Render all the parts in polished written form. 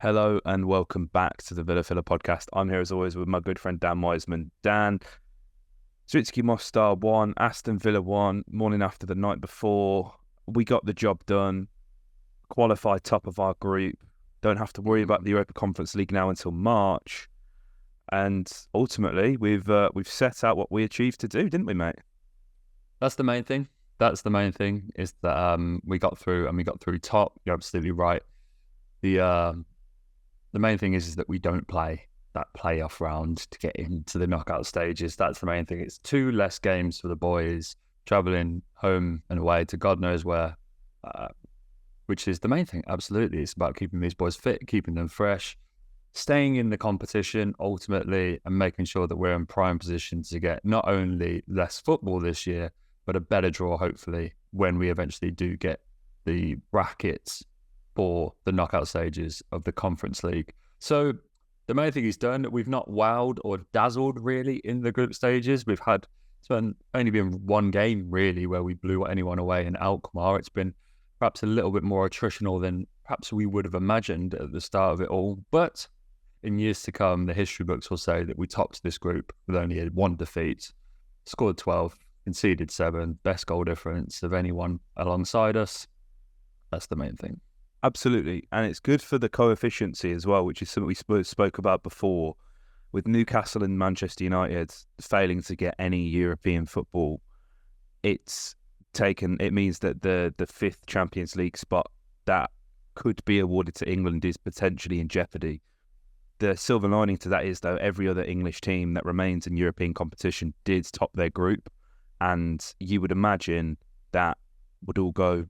Hello and welcome back to the Villa podcast. I'm here as always with my good friend Dan Wiseman. Dan, Zrinjski Mostar won, Aston Villa won, morning after the night before. We got the job done, qualified top of our group, don't have to worry about the Europa Conference League now until March. And ultimately, we've set out what we achieved to do, didn't we, mate? That's the main thing. Is that we got through and we got through top. You're absolutely right. The main thing is that we don't play that playoff round to get into the knockout stages. That's the main thing. It's 2 less games for the boys, travelling home and away to God knows where, which is the main thing. Absolutely. It's about keeping these boys fit, keeping them fresh, staying in the competition ultimately, and making sure that we're in prime position to get not only less football this year, but a better draw, hopefully, when we eventually do get the brackets for the knockout stages of the Conference League. So the main thing he's done, we've not wowed or dazzled really in the group stages. It's only been one game really where we blew anyone away in Alkmaar. It's been perhaps a little bit more attritional than perhaps we would have imagined at the start of it all. But in years to come, the history books will say that we topped this group with only 1 defeat, scored 12, conceded 7, best goal difference of anyone alongside us. That's the main thing. Absolutely. And it's good for the coefficiency as well, which is something we spoke about before. With Newcastle and Manchester United failing to get any European football, it means that the 5th Champions League spot that could be awarded to England is potentially in jeopardy. The silver lining to that is, though, every other English team that remains in European competition did top their group, and you would imagine that would all go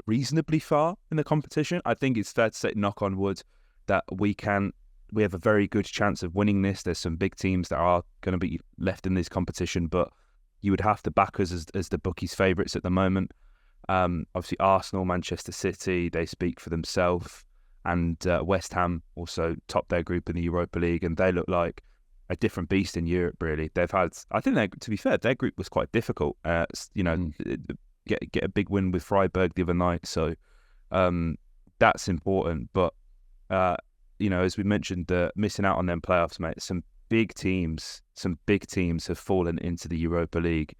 reasonably far in the competition. I think it's fair to say, knock on wood, that we have a very good chance of winning this. There's some big teams that are going to be left in this competition, but you would have to back us as the bookies' favourites at the moment. Obviously, Arsenal, Manchester City, they speak for themselves, and West Ham also topped their group in the Europa League, and they look like a different beast in Europe. Really, to be fair, their group was quite difficult. Get a big win with Freiburg the other night, so that's important. But as we mentioned, missing out on them playoffs, mate. Some big teams have fallen into the Europa League.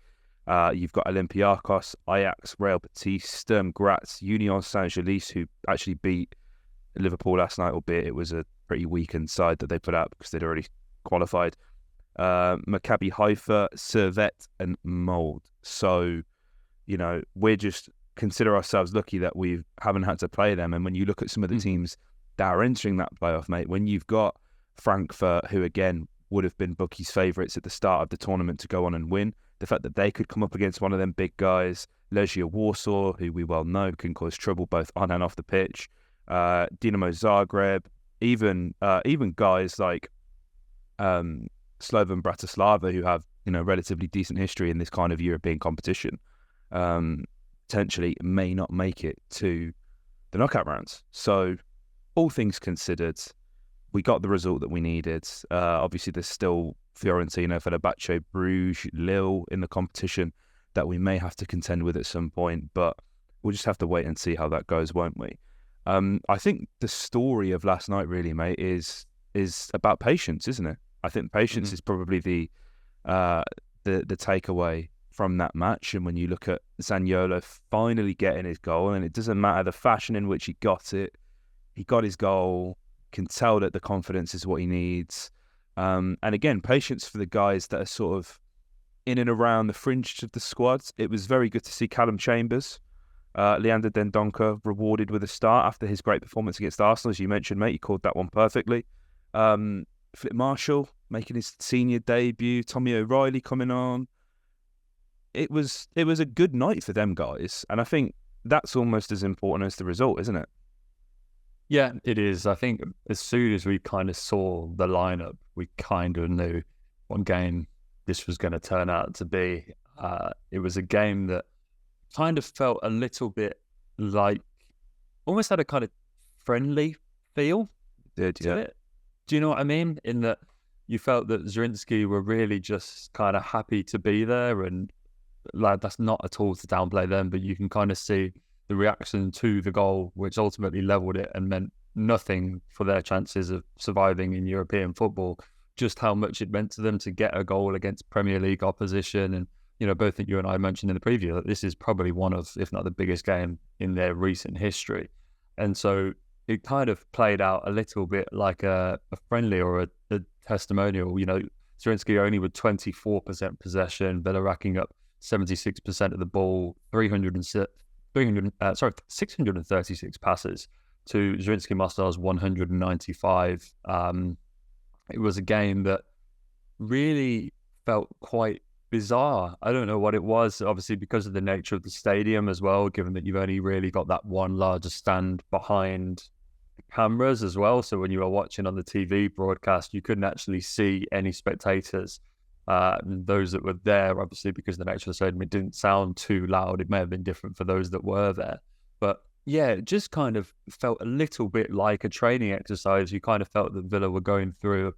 You've got Olympiacos, Ajax, Real Betis, Sturm Graz, Union Saint-Gilloise, who actually beat Liverpool last night, albeit it was a pretty weakened side that they put out because they'd already qualified. Maccabi Haifa, Servette, and Molde. So, we just consider ourselves lucky that we haven't had to play them. And when you look at some of the teams that are entering that playoff, mate, when you've got Frankfurt, who again would have been bookies' favourites at the start of the tournament to go on and win, the fact that they could come up against one of them big guys, Legia Warsaw, who we well know can cause trouble both on and off the pitch, Dinamo Zagreb, even guys like Slovan Bratislava, who have relatively decent history in this kind of European competition, potentially may not make it to the knockout rounds. So all things considered, we got the result that we needed. Obviously, there's still Fiorentina, Fenerbahce, Bruges, Lille in the competition that we may have to contend with at some point, but we'll just have to wait and see how that goes, won't we? I think the story of last night really, mate, is about patience, isn't it? I think patience is probably the takeaway from that match. And when you look at Zaniolo finally getting his goal, and it doesn't matter the fashion in which he got it, he got his goal, can tell that the confidence is what he needs. And again, patience for the guys that are sort of in and around the fringe of the squad. It was very good to see Callum Chambers, Leander Dendoncker rewarded with a start after his great performance against Arsenal. As you mentioned, mate, he called that one perfectly. Flip Marshall making his senior debut, Tommy O'Reilly coming on. It was a good night for them guys, and I think that's almost as important as the result, isn't it? Yeah, it is. I think as soon as we kind of saw the lineup, we kind of knew what game this was going to turn out to be. It was a game that kind of felt a little bit like, almost had a kind of friendly feel to it. Do you know what I mean? In that you felt that Zrinjski were really just kind of happy to be there, and like that's not at all to downplay them, but you can kind of see the reaction to the goal, which ultimately levelled it and meant nothing for their chances of surviving in European football. Just how much it meant to them to get a goal against Premier League opposition. And, both you and I mentioned in the preview that this is probably one of, if not the biggest game in their recent history. And so it kind of played out a little bit like a friendly or a testimonial. Zrinjski only with 24% possession, Villa racking up 76% of the ball, 636 passes to Zrinjski Mostar's 195. It was a game that really felt quite bizarre. I don't know what it was, obviously because of the nature of the stadium as well, given that you've only really got that one larger stand behind the cameras as well. So when you were watching on the TV broadcast, you couldn't actually see any spectators. Those that were there, obviously, because the nature of the stadium, it didn't sound too loud. It may have been different for those that were there. But yeah, it just kind of felt a little bit like a training exercise. You kind of felt that Villa were going through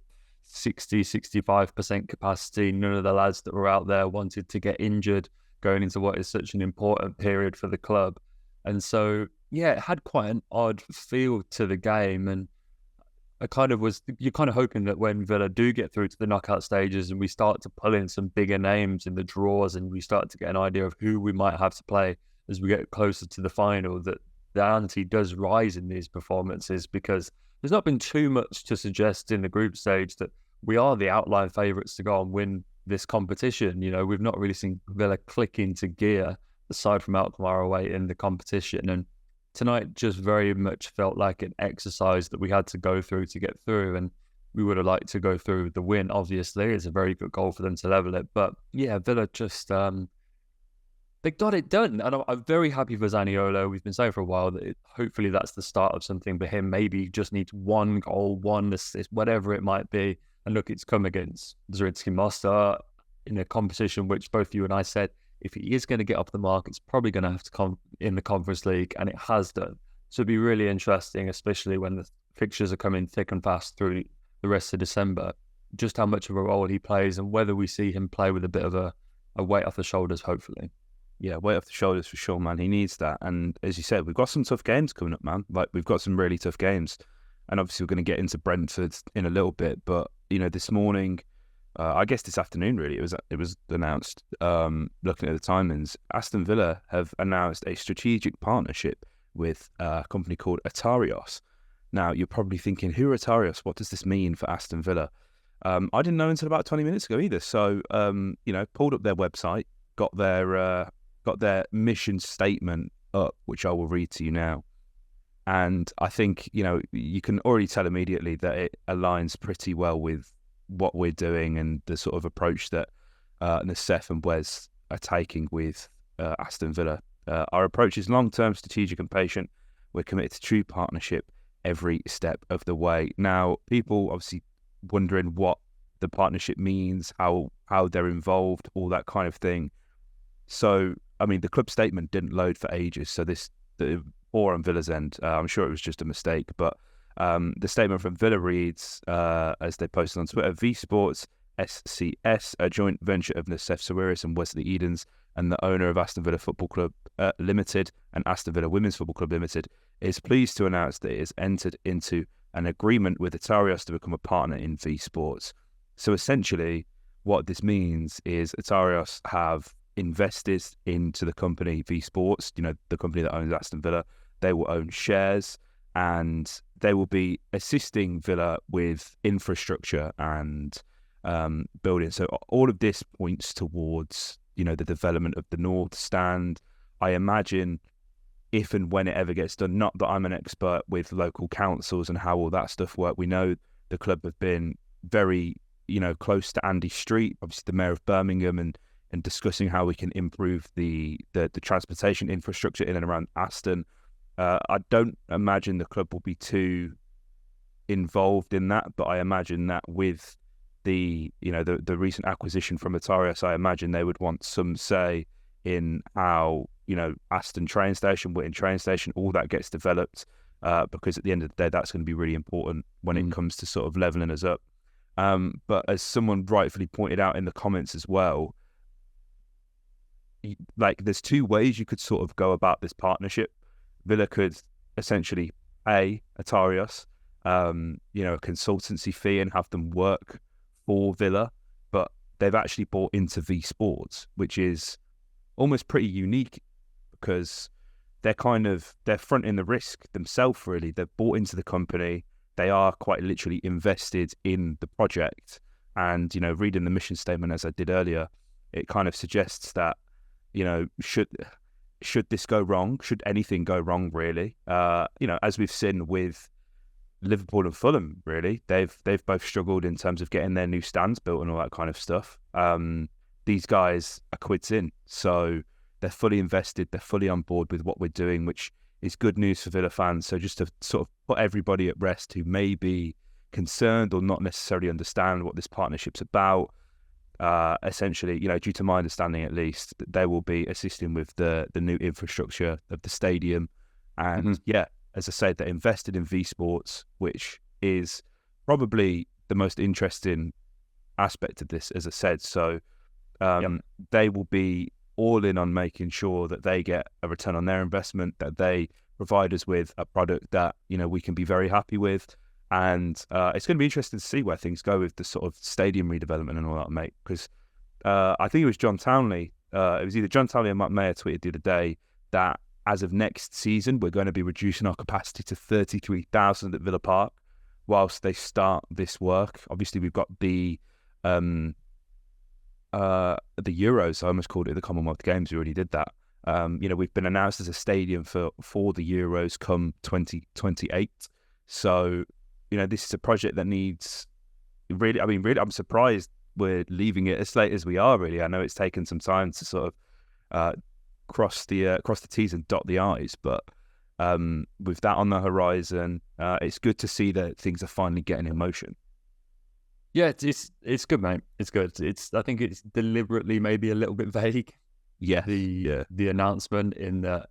65% capacity. None of the lads that were out there wanted to get injured going into what is such an important period for the club. And so, yeah, it had quite an odd feel to the game. And you're kind of hoping that when Villa do get through to the knockout stages and we start to pull in some bigger names in the draws and we start to get an idea of who we might have to play as we get closer to the final, that the ante does rise in these performances, because there's not been too much to suggest in the group stage that we are the outline favourites to go and win this competition. We've not really seen Villa click into gear aside from Alkmaar away in the competition. And tonight just very much felt like an exercise that we had to go through to get through. And we would have liked to go through with the win, obviously. It's a very good goal for them to level it. But yeah, Villa just... they got it done, and I'm very happy for Zaniolo. We've been saying for a while that hopefully that's the start of something for him. Maybe he just needs one goal, one assist, whatever it might be. And look, it's come against Zrinjski Mostar in a competition which both you and I said, if he is going to get off the mark, it's probably going to have to come in the Conference League, and it has done. So it'd be really interesting, especially when the fixtures are coming thick and fast through the rest of December, just how much of a role he plays and whether we see him play with a bit of a weight off the shoulders, hopefully. Yeah, weight off the shoulders for sure, man. He needs that. And as you said, we've got some tough games coming up, man. Like, we've got some really tough games. And obviously we're going to get into Brentford in a little bit. But, this morning, I guess this afternoon, really, it was announced, looking at the timings, Aston Villa have announced a strategic partnership with a company called Atarios. Now, you're probably thinking, who are Atarios? What does this mean for Aston Villa? I didn't know until about 20 minutes ago either. So, pulled up their website, got their mission statement up, which I will read to you now. And I think, you can already tell immediately that it aligns pretty well with what we're doing and the sort of approach that Nassef and Wes are taking with Aston Villa. Our approach is long-term, strategic and patient. We're committed to true partnership every step of the way. Now, people obviously wondering what the partnership means, how they're involved, all that kind of thing. So, the club statement didn't load for ages. So or on Villa's end, I'm sure it was just a mistake. But the statement from Villa reads, as they posted on Twitter, V Sports SCS, a joint venture of Nassef Sawiris and Wesley Edens, and the owner of Aston Villa Football Club Limited and Aston Villa Women's Football Club Limited, is pleased to announce that it has entered into an agreement with Atarios to become a partner in V Sports. So essentially, what this means is Atarios have invested into the company V Sports, the company that owns Aston Villa. They will own shares and they will be assisting Villa with infrastructure and building. So all of this points towards, the development of the North Stand. I imagine if and when it ever gets done, not that I'm an expert with local councils and how all that stuff work. We know the club have been very, close to Andy Street, obviously the mayor of Birmingham, and discussing how we can improve the transportation infrastructure in and around Aston. I don't imagine the club will be too involved in that, but I imagine that with the recent acquisition from Atarios, I imagine they would want some say in how, Aston train station, Whitton train station, all that gets developed, because at the end of the day, that's going to be really important when it comes to sort of leveling us up. But as someone rightfully pointed out in the comments as well, there's two ways you could sort of go about this partnership. Villa could essentially pay Atarios, a consultancy fee and have them work for Villa, but they've actually bought into V Sports, which is almost pretty unique because they're fronting the risk themselves, really. They've bought into the company. They are quite literally invested in the project. And, reading the mission statement, as I did earlier, it kind of suggests that, should this go wrong, should anything go wrong, really, as we've seen with Liverpool and Fulham, really, they've both struggled in terms of getting their new stands built and all that kind of stuff. These guys are quids in, so they're fully invested, they're fully on board with what we're doing, which is good news for Villa fans. So just to sort of put everybody at rest who may be concerned or not necessarily understand what this partnership's about, essentially, due to my understanding at least, they will be assisting with the new infrastructure of the stadium. And as I said, they're invested in V Sports, which is probably the most interesting aspect of this, as I said. So they will be all in on making sure that they get a return on their investment, that they provide us with a product that, we can be very happy with. And it's going to be interesting to see where things go with the sort of stadium redevelopment and all that, mate. Because I think it was John Townley. It was either John Townley or Matt Mayer tweeted the other day that as of next season, we're going to be reducing our capacity to 33,000 at Villa Park whilst they start this work. Obviously, we've got the Euros. I almost called it the Commonwealth Games. We already did that. We've been announced as a stadium for the Euros come 2028. So, this is a project that needs really, I'm surprised we're leaving it as late as we are, really. I know it's taken some time to sort of cross the T's and dot the I's, but with that on the horizon, it's good to see that things are finally getting in motion. Yeah, it's good, mate. It's good. I think it's deliberately maybe a little bit vague. Yeah. The announcement in that,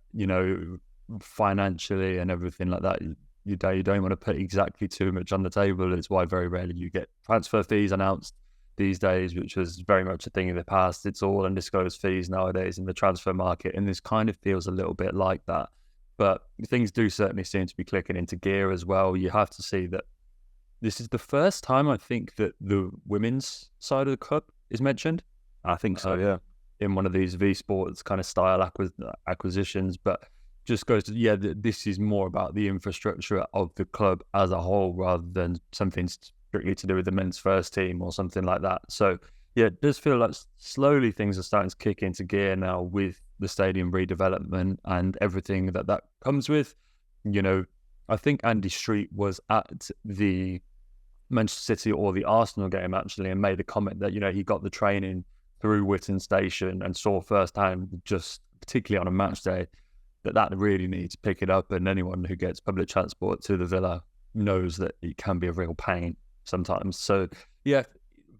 financially and everything like that, you don't want to put exactly too much on the table. It's why very rarely you get transfer fees announced these days, which was very much a thing in the past. It's all undisclosed fees nowadays in the transfer market, and this kind of feels a little bit like that. But things do certainly seem to be clicking into gear as well. You have to see that this is the first time I think that the women's side of the club is mentioned. I think so, yeah. In one of these V Sports kind of style acquisitions, but just goes to, this is more about the infrastructure of the club as a whole rather than something strictly to do with the men's first team or something like that. So, it does feel like slowly things are starting to kick into gear now with the stadium redevelopment and everything that comes with. I think Andy Street was at the Manchester City or the Arsenal game actually and made a comment that, he got the training through Whitton Station and saw firsthand, just particularly on a match day, that really needs to pick it up. And anyone who gets public transport to the Villa knows that it can be a real pain sometimes. So,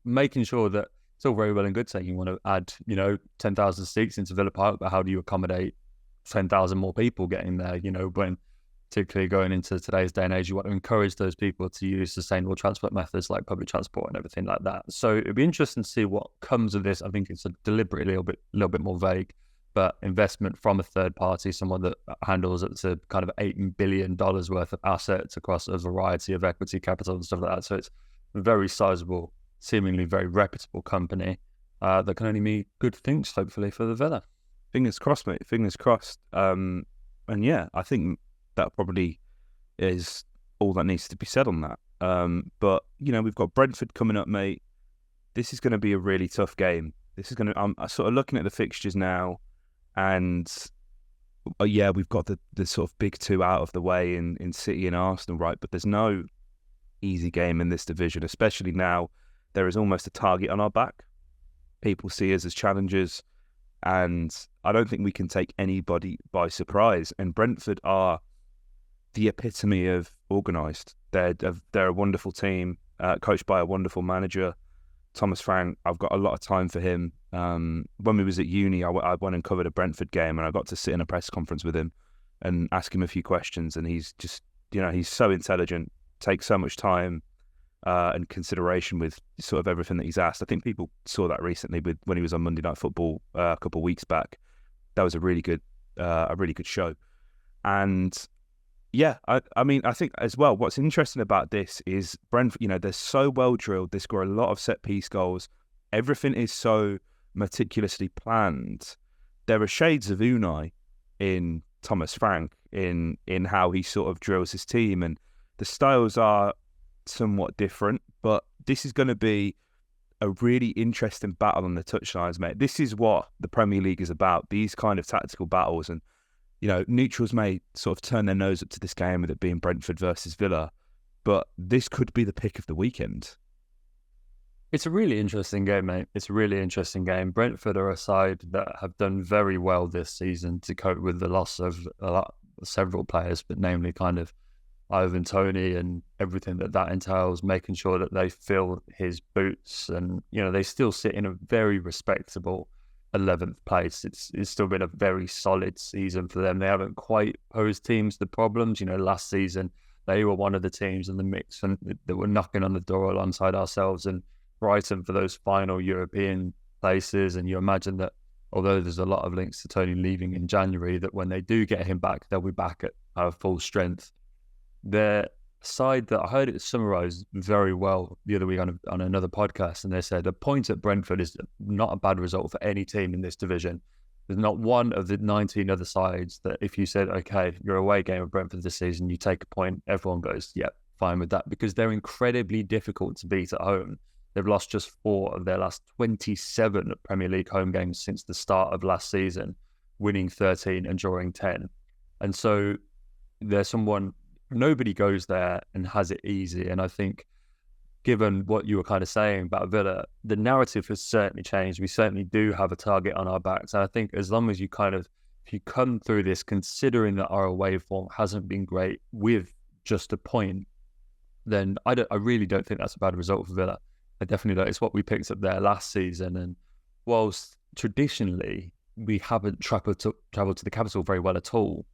making sure that it's all very well and good saying you want to add, 10,000 seats into Villa Park, but how do you accommodate 10,000 more people getting there, when particularly going into today's day and age, you want to encourage those people to use sustainable transport methods like public transport and everything like that. So it'd be interesting to see what comes of this. I think it's deliberately a little bit more vague, but investment from a third party, someone that handles up to kind of $8 billion worth of assets across a variety of equity capital and stuff like that. So it's a very sizable, seemingly very reputable company that can only mean good things, hopefully, for the Villa. Fingers crossed, mate. Fingers crossed. And I think that probably is all that needs to be said on that. But, we've got Brentford coming up, mate. This is going to be a really tough game. I'm sort of looking at the fixtures now, and we've got the sort of big two out of the way in City and Arsenal, right? But there's no easy game in this division, especially now there is almost a target on our back. People see us as challengers, and I don't think we can take anybody by surprise. And Brentford are the epitome of organised. They're a wonderful team, coached by a wonderful manager, Thomas Frank. I've got a lot of time for him. When we was at uni, I went and covered a Brentford game, and I got to sit in a press conference with him and ask him a few questions. And he's just, he's so intelligent, takes so much time and consideration with sort of everything that he's asked. I think people saw that recently when he was on Monday Night Football a couple of weeks back. That was a really good show. And Yeah, I mean, I think as well, what's interesting about this is Brentford, they're so well drilled. They score a lot of set piece goals. Everything is so meticulously planned. There are shades of Unai in Thomas Frank in how he sort of drills his team, and the styles are somewhat different. But this is going to be a really interesting battle on the touchlines, mate. This is what the Premier League is about, these kind of tactical battles. And neutrals may sort of turn their nose up to this game with it being Brentford versus Villa, but this could be the pick of the weekend. It's a really interesting game, mate. It's a really interesting game. Brentford are a side that have done very well this season to cope with the loss of several players, but namely kind of Ivan Toney and everything that entails, making sure that they fill his boots. And, they still sit in a very respectable 11th place. It's still been a very solid season for them. They haven't quite posed teams the problems. Last season, they were one of the teams in the mix and that were knocking on the door alongside ourselves and Brighton for those final European places. And you imagine that although there's a lot of links to Tony leaving in January, that when they do get him back, they'll be back at full strength. Their side that I heard it summarised very well the other week on another podcast, and they said a point at Brentford is not a bad result for any team in this division. There's not one of the 19 other sides that if you said, okay, your away game of Brentford this season, you take a point, everyone goes, yep, fine with that, because they're incredibly difficult to beat at home. They've lost just 4 of their last 27 Premier League home games since the start of last season, winning 13 and drawing 10. And so there's nobody goes there and has it easy. And I think given what you were kind of saying about Villa, the narrative has certainly changed. We certainly do have a target on our backs. And I think as long as if you come through this, considering that our away form hasn't been great with just a point, then I really don't think that's a bad result for Villa. I definitely don't. It's what we picked up there last season. And whilst traditionally we haven't traveled to the capital very well at all,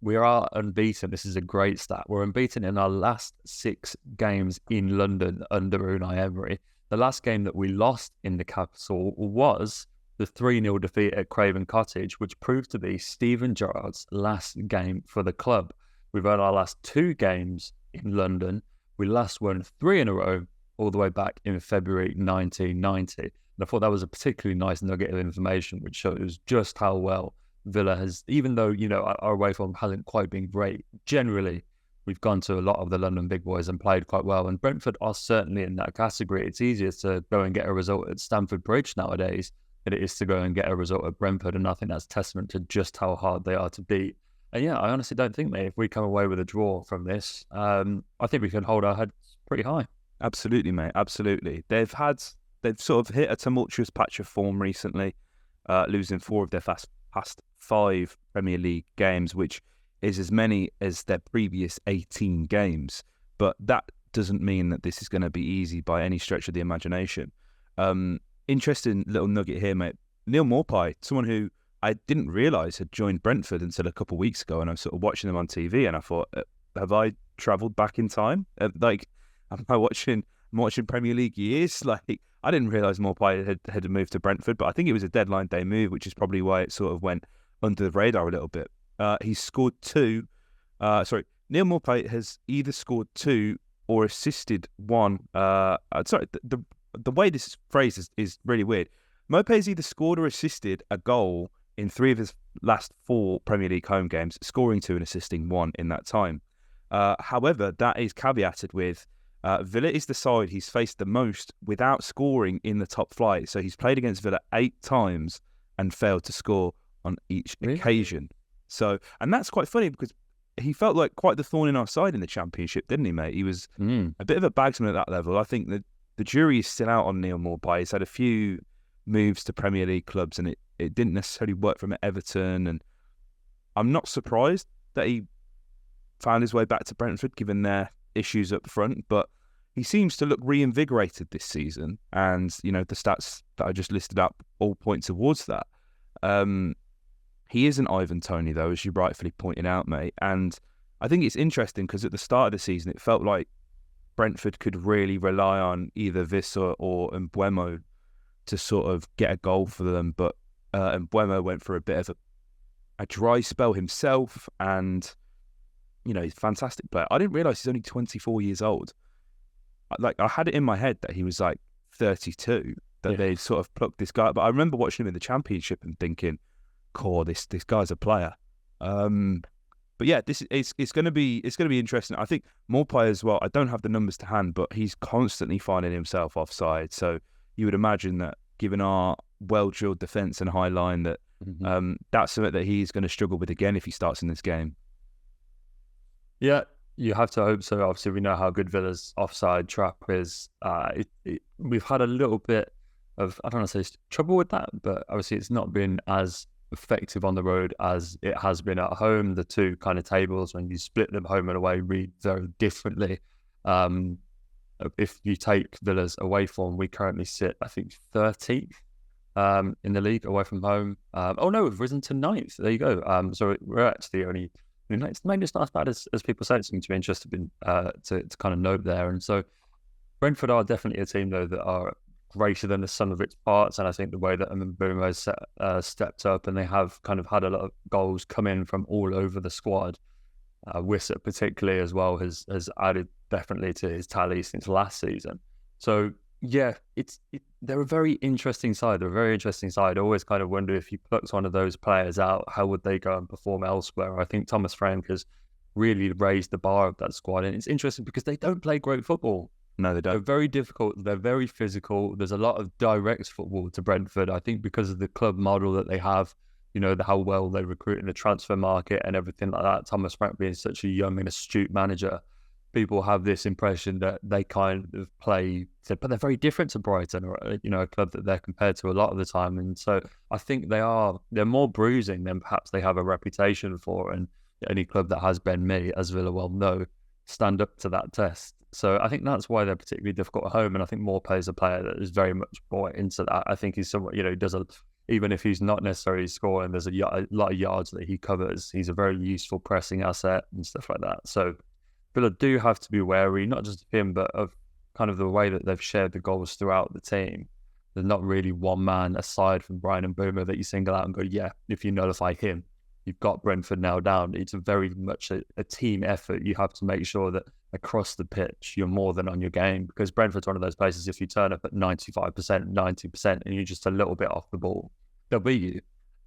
we are unbeaten. This is a great stat. We're unbeaten in our last 6 games in London under Unai Emery. The last game that we lost in the capital was the 3-0 defeat at Craven Cottage, which proved to be Steven Gerrard's last game for the club. We've won our last 2 games in London. We last won 3 in a row all the way back in February 1990. And I thought that was a particularly nice nugget of information, which shows just how well Villa has, even though, our away form hasn't quite been great, generally, we've gone to a lot of the London big boys and played quite well. And Brentford are certainly in that category. It's easier to go and get a result at Stamford Bridge nowadays than it is to go and get a result at Brentford. And I think that's testament to just how hard they are to beat. And yeah, I honestly don't think, mate, if we come away with a draw from this, I think we can hold our heads pretty high. Absolutely, mate. Absolutely. They've sort of hit a tumultuous patch of form recently, losing 4 of their past 5 Premier League games, which is as many as their previous 18 games. But that doesn't mean that this is going to be easy by any stretch of the imagination. Interesting little nugget here, mate. Neil Maupay, someone who I didn't realise had joined Brentford until a couple of weeks ago, and I was sort of watching them on TV, and I thought, have I travelled back in time? Am I watching Premier League years? I didn't realise Maupay had moved to Brentford, but I think it was a deadline day move, which is probably why it sort of went under the radar a little bit. He's scored 2. Neil Maupay has either scored 2 or assisted 1. The way this is phrased is really weird. Maupay's either scored or assisted a goal in 3 of his last 4 Premier League home games, scoring 2 and assisting 1 in that time. However, that is caveated with Villa is the side he's faced the most without scoring in the top flight. So he's played against Villa 8 times and failed to score on each occasion. So, and that's quite funny because he felt like quite the thorn in our side in the Championship, didn't he, mate? He was a bit of a bagsman at that level. I think that the jury is still out on Neil Maupay. He's had a few moves to Premier League clubs and it didn't necessarily work for him at Everton. And I'm not surprised that he found his way back to Brentford given their issues up front, but he seems to look reinvigorated this season, and the stats that I just listed up all point towards that. He isn't Ivan Toney though, as you rightfully pointed out, mate, and I think it's interesting because at the start of the season it felt like Brentford could really rely on either Visser or Mbeumo to sort of get a goal for them, but Mbeumo went for a bit of a dry spell himself, and he's a fantastic player. I didn't realise he's only 24 years old. I had it in my head that he was like 32, that they sort of plucked this guy. But I remember watching him in the Championship and thinking, "Core, this guy's a player." But yeah, it's going to be interesting. I think more players. Well, I don't have the numbers to hand, but he's constantly finding himself offside. So you would imagine that, given our well-drilled defence and high line, that that's something that he's going to struggle with again if he starts in this game. Yeah, you have to hope so. Obviously, we know how good Villa's offside trap is. We've had a little bit of, I don't want to say trouble with that, but obviously it's not been as effective on the road as it has been at home. The two kind of tables, when you split them home and away, read very differently. If you take Villa's away form, we currently sit, I think, 13th in the league away from home. We've risen to 9th. There you go. So we're actually only, maybe it's not as bad as people say. It's something to be interested in to kind of note there. And so Brentford are definitely a team, though, that are greater than the sum of its parts. And I think the way that Mbeumo has stepped up, and they have kind of had a lot of goals come in from all over the squad. Wissa particularly as well has added definitely to his tally since last season. So yeah, they're a very interesting side. I always kind of wonder, if you plucked one of those players out, how would they go and perform elsewhere? I think Thomas Frank has really raised the bar of that squad, and it's interesting because they don't play great football. No, they don't. They're very difficult. They're very physical. There's a lot of direct football to Brentford. I think because of the club model that they have, how well they recruit in the transfer market and everything like that. Thomas Frank being such a young and astute manager, people have this impression that they kind of play, but they're very different to Brighton, or a club that they're compared to a lot of the time. And so I think they're more bruising than perhaps they have a reputation for. And any club that has Ben Mee, as Villa well know, stand up to that test. So I think that's why they're particularly difficult at home. And I think Morpé is a player that is very much bought into that. I think he's someone, even if he's not necessarily scoring, there's a lot of yards that he covers. He's a very useful pressing asset and stuff like that. So Villa do have to be wary, not just of him, but of kind of the way that they've shared the goals throughout the team. There's not really one man aside from Bryan Mbeumo that you single out and go, yeah, if you nullify him, you've got Brentford now down. It's very much a team effort. You have to make sure that across the pitch, you're more than on your game, because Brentford's one of those places, if you turn up at 95%, 90%, and you're just a little bit off the ball, they'll beat you.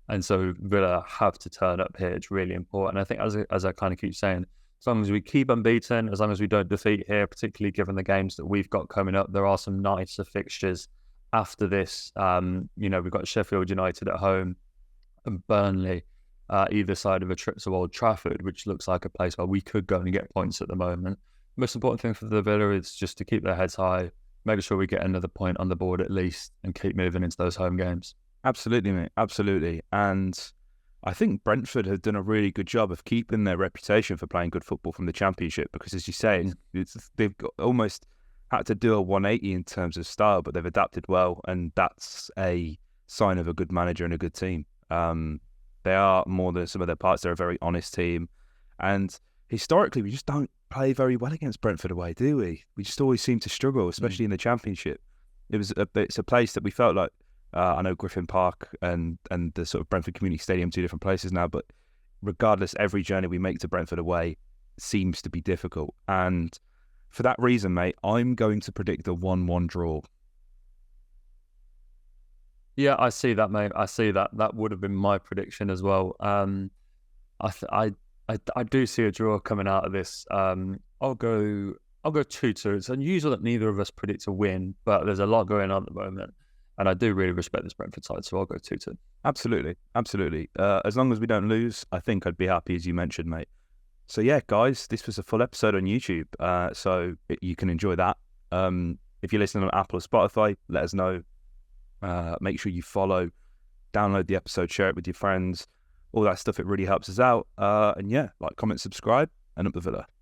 And so Villa have to turn up here. It's really important. I think, as I kind of keep saying, as long as we keep unbeaten, as long as we don't defeat here, particularly given the games that we've got coming up, there are some nicer fixtures after this. We've got Sheffield United at home and Burnley either side of a trip to Old Trafford, which looks like a place where we could go and get points at the moment. Most important thing for the Villa is just to keep their heads high, make sure we get another point on the board at least, and keep moving into those home games. Absolutely, mate. Absolutely. And I think Brentford have done a really good job of keeping their reputation for playing good football from the Championship, because, as you say, they've almost had to do a 180 in terms of style, but they've adapted well, and that's a sign of a good manager and a good team. They are more than some of their parts. They're a very honest team. And historically, we just don't play very well against Brentford away, do we? We just always seem to struggle, especially in the Championship. It's a place that we felt like, I know Griffin Park and the sort of Brentford Community Stadium, two different places now, but regardless, every journey we make to Brentford away seems to be difficult. And for that reason, mate, I'm going to predict a 1-1 draw. Yeah, I see that, mate. I see that. That would have been my prediction as well. I do see a draw coming out of this. I'll go 2-2. It's unusual that neither of us predict a win, but there's a lot going on at the moment, and I do really respect this Brentford side, so I'll go 2-2. Absolutely. As long as we don't lose, I think I'd be happy, as you mentioned, mate. So yeah, guys, this was a full episode on YouTube, so you can enjoy that. If you're listening on Apple or Spotify, let us know. Make sure you follow, download the episode, share it with your friends, all that stuff. It really helps us out. And yeah, like, comment, subscribe, and up the Villa.